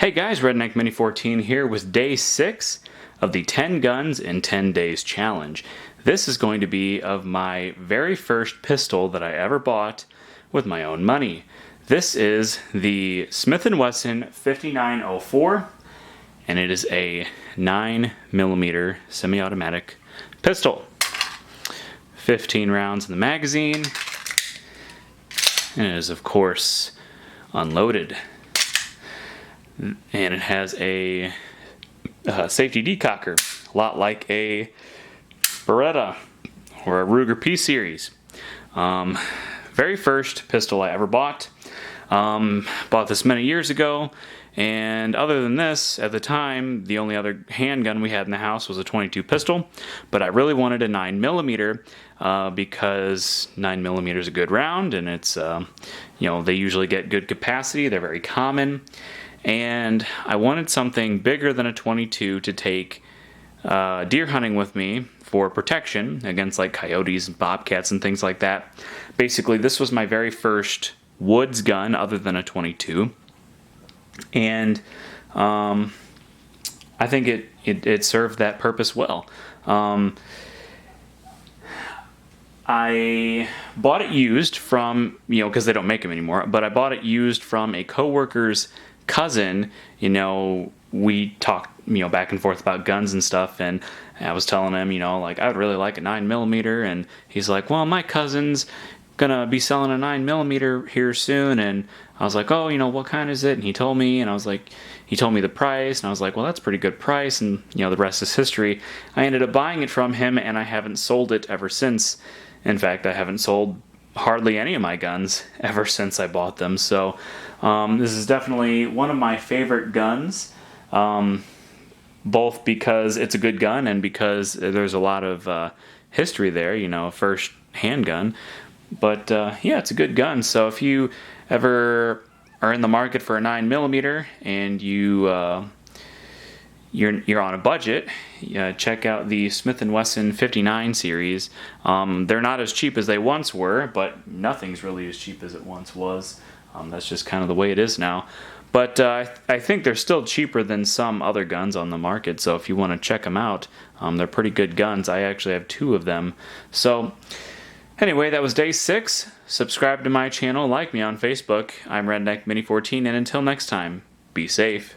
Hey guys, Redneck Mini 14 here with day 6 of the 10 Guns in 10 Days challenge. This is going to be of my very first pistol that I ever bought with my own money. This is the Smith & Wesson 5904, and it is a 9mm semi-automatic pistol. 15 rounds in the magazine, and it is of course unloaded. And it has a safety decocker, a lot like a Beretta or a Ruger P Series. Very first pistol I ever bought. Bought this many years ago, and other than this, at the time, the only other handgun we had in the house was a .22 pistol, but I really wanted a 9mm because 9mm is a good round, and it's, they usually get good capacity, they're very common. And I wanted something bigger than a .22 to take deer hunting with me for protection against like coyotes and bobcats and things like that. Basically, this was my very first woods gun other than a .22, and I think it served that purpose well. I bought it used from, because they don't make them anymore, but I bought it used from a coworker's cousin. We talked back and forth about guns and stuff, and I was telling him like I would really like a 9mm, and he's like, well, my cousin's gonna be selling a 9mm here soon, and I was like, oh, what kind is it? And he told me, and I was like, he told me the price, and I was like, well, that's a pretty good price, and the rest is history. I ended up buying it from him, and I haven't sold it ever since. In fact, I haven't sold hardly any of my guns ever since I bought them. So this is definitely one of my favorite guns, both because it's a good gun and because there's a lot of history there, first handgun. But yeah, it's a good gun. So if you ever are in the market for a 9mm and you're on a budget, check out the Smith & Wesson 59 series. They're not as cheap as they once were, but nothing's really as cheap as it once was. That's just kind of the way it is now. But I think they're still cheaper than some other guns on the market, so if you want to check them out, they're pretty good guns. I actually have 2 of them. So anyway, that was day 6. Subscribe to my channel, like me on Facebook. I'm Redneck Mini 14, and until next time, be safe.